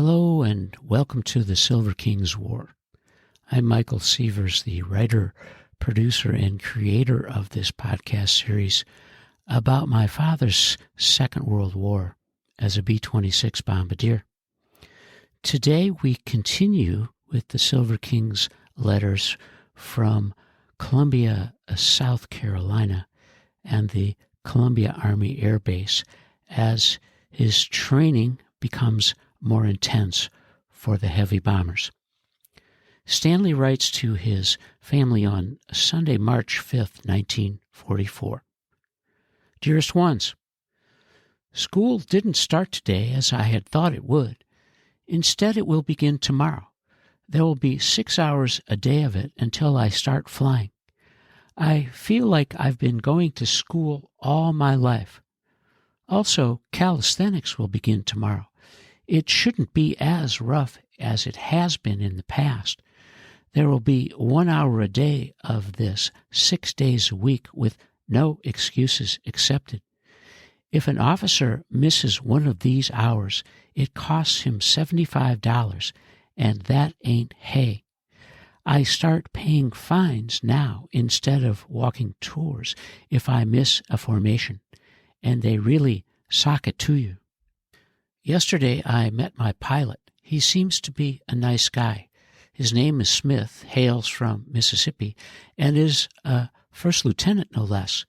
Hello and welcome to the Silver King's War. I'm Michael Sievers, the writer, producer, and creator of this podcast series about my father's Second World War as a B-26 bombardier. Today we continue with the Silver King's letters from Columbia, South Carolina, and the Columbia Army Air Base as his training becomes more intense for the heavy bombers. Stanley writes to his family on Sunday, March 5th, 1944. Dearest Ones, school didn't start today as I had thought it would. Instead, it will begin tomorrow. There will be 6 hours a day of it until I start flying. I feel like I've been going to school all my life. Also, calisthenics will begin tomorrow. It shouldn't be as rough as it has been in the past. There will be 1 hour a day of this 6 days a week with no excuses accepted. If an officer misses one of these hours, it costs him $75, and that ain't hay. I start paying fines now instead of walking tours if I miss a formation, and they really sock it to you. Yesterday I met my pilot. He seems to be a nice guy. His name is Smith, hails from Mississippi, and is a first lieutenant no less.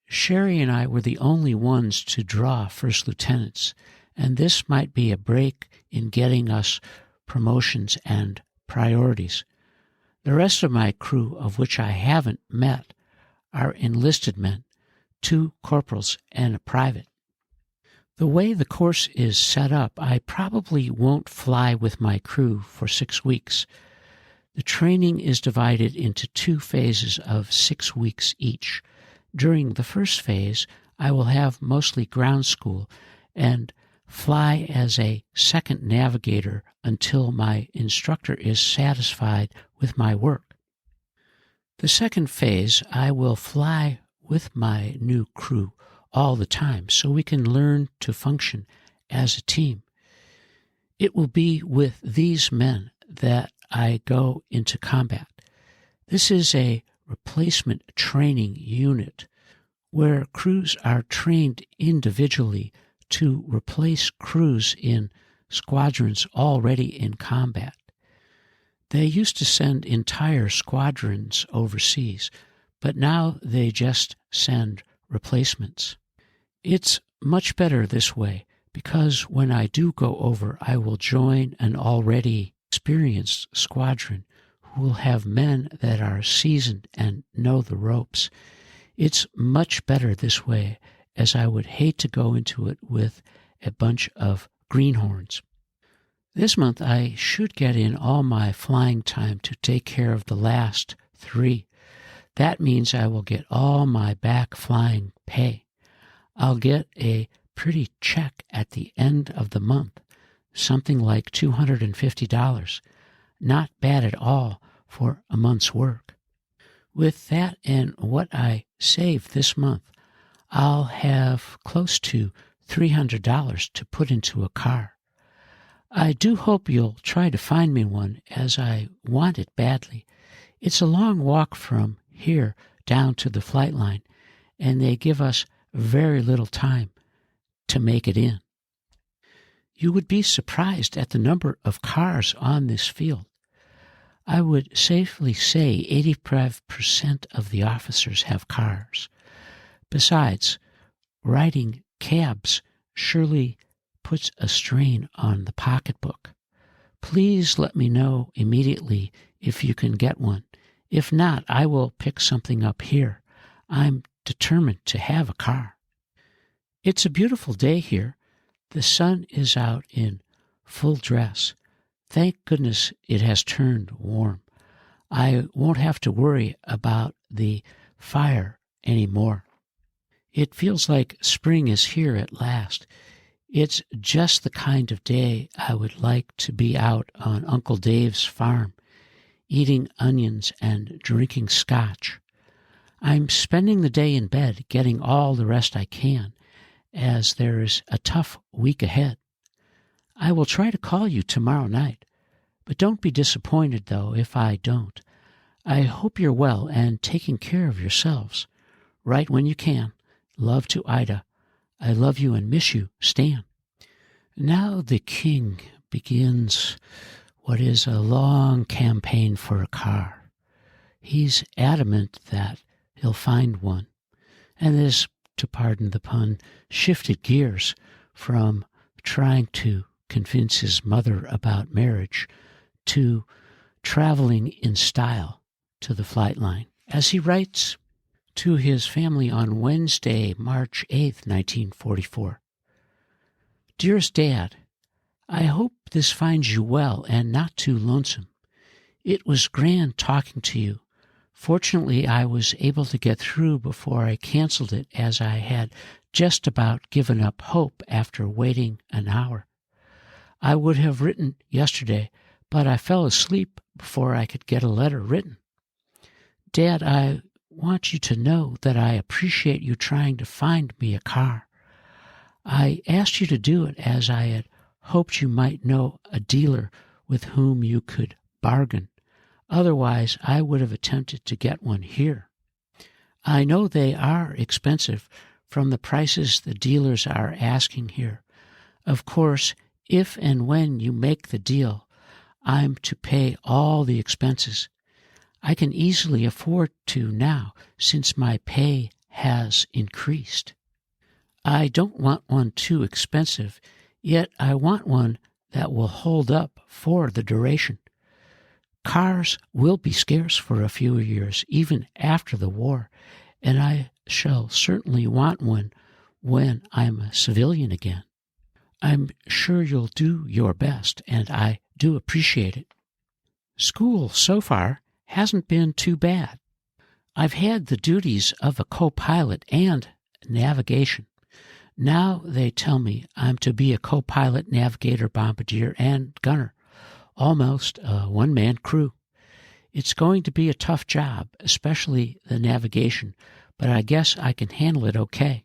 Sherry and I were the only ones to draw first lieutenants, and this might be a break in getting us promotions and priorities. The rest of my crew, of which I haven't met, are enlisted men, 2 corporals and a private. The way the course is set up, I probably won't fly with my crew for 6 weeks. The training is divided into 2 phases of 6 weeks each. During the first phase, I will have mostly ground school and fly as a second navigator until my instructor is satisfied with my work. The second phase, I will fly with my new crew all the time so we can learn to function as a team. It will be with these men that I go into combat. This is a replacement training unit where crews are trained individually to replace crews in squadrons already in combat. They used to send entire squadrons overseas, but now they just send replacements. It's much better this way because when I do go over, I will join an already experienced squadron who will have men that are seasoned and know the ropes. It's much better this way, as I would hate to go into it with a bunch of greenhorns. This month I should get in all my flying time to take care of the last 3. That means I will get all my back flying pay. I'll get a pretty check at the end of the month, something like $250. Not bad at all for a month's work. With that and what I save this month, I'll have close to $300 to put into a car. I do hope you'll try to find me one, as I want it badly. It's a long walk from here down to the flight line, and they give us very little time to make it in. You would be surprised at the number of cars on this field. I would safely say 85% of the officers have cars. Besides, riding cabs surely puts a strain on the pocketbook. Please let me know immediately if you can get one. If not, I will pick something up here. I'm determined to have a car. It's a beautiful day here. The sun is out in full dress. Thank goodness it has turned warm. I won't have to worry about the fire anymore. It feels like spring is here at last. It's just the kind of day I would like to be out on Uncle Dave's farm, eating onions and drinking scotch. I'm spending the day in bed getting all the rest I can, as there is a tough week ahead. I will try to call you tomorrow night, but don't be disappointed, though, if I don't. I hope you're well and taking care of yourselves. Write when you can. Love to Ida. I love you and miss you, Stan. Now the king begins what is a long campaign for a car. He's adamant that he'll find one, and this, to pardon the pun, shifted gears from trying to convince his mother about marriage to traveling in style to the flight line. As he writes to his family on Wednesday, March 8th, 1944, Dearest Dad, I hope this finds you well and not too lonesome. It was grand talking to you. Fortunately, I was able to get through before I canceled it, as I had just about given up hope after waiting an hour. I would have written yesterday, but I fell asleep before I could get a letter written. Dad, I want you to know that I appreciate you trying to find me a car. I asked you to do it as I had hoped you might know a dealer with whom you could bargain. Otherwise, I would have attempted to get one here. I know they are expensive from the prices the dealers are asking here. Of course, if and when you make the deal, I'm to pay all the expenses. I can easily afford to now, since my pay has increased. I don't want one too expensive, yet I want one that will hold up for the duration. Cars will be scarce for a few years, even after the war, and I shall certainly want one when I'm a civilian again. I'm sure you'll do your best, and I do appreciate it. School, so far, hasn't been too bad. I've had the duties of a co-pilot and navigation. Now they tell me I'm to be a co-pilot, navigator, bombardier, and gunner, almost a one-man crew. It's going to be a tough job, especially the navigation, but I guess I can handle it okay.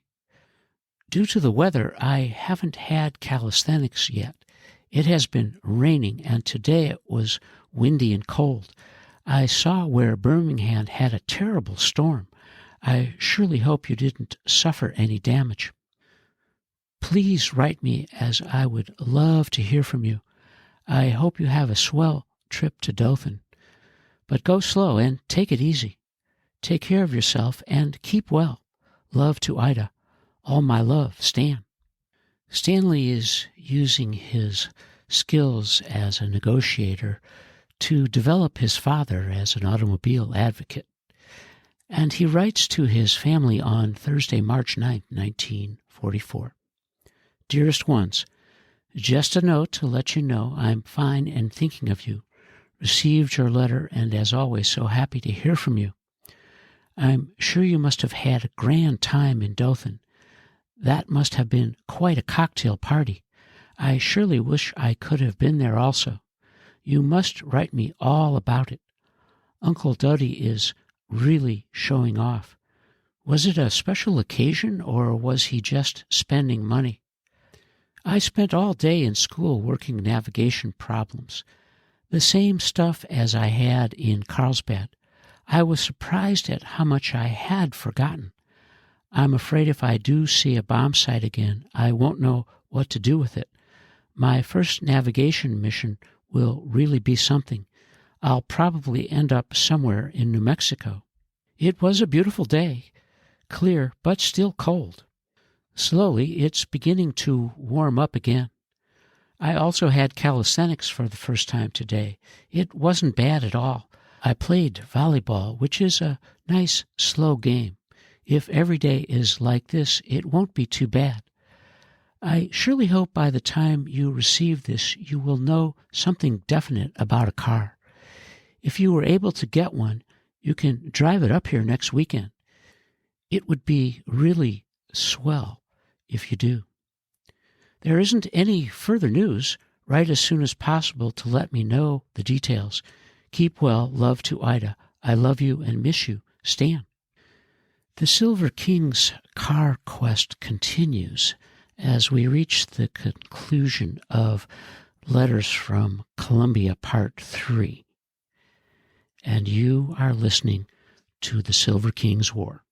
Due to the weather, I haven't had calisthenics yet. It has been raining, and today it was windy and cold. I saw where Birmingham had a terrible storm. I surely hope you didn't suffer any damage. Please write me, as I would love to hear from you. I hope you have a swell trip to Dothan. But go slow and take it easy. Take care of yourself and keep well. Love to Ida. All my love, Stan. Stanley is using his skills as a negotiator to develop his father as an automobile advocate. And he writes to his family on Thursday, March 9, 1944. Dearest Ones, just a note to let you know I'm fine and thinking of you. Received your letter, and as always, so happy to hear from you. I'm sure you must have had a grand time in Dothan. That must have been quite a cocktail party. I surely wish I could have been there also. You must write me all about it. Uncle Duddy is really showing off. Was it a special occasion, or was he just spending money? I spent all day in school working navigation problems, the same stuff as I had in Carlsbad. I was surprised at how much I had forgotten. I'm afraid if I do see a bomb site again, I won't know what to do with it. My first navigation mission will really be something. I'll probably end up somewhere in New Mexico. It was a beautiful day, clear but still cold. Slowly, it's beginning to warm up again. I also had calisthenics for the first time today. It wasn't bad at all. I played volleyball, which is a nice, slow game. If every day is like this, it won't be too bad. I surely hope by the time you receive this, you will know something definite about a car. If you were able to get one, you can drive it up here next weekend. It would be really swell if you do. There isn't any further news. Write as soon as possible to let me know the details. Keep well. Love to Ida. I love you and miss you. Stan. The Silver King's car quest continues, as we reach the conclusion of Letters from Columbia Part 3. And you are listening to the Silver King's War.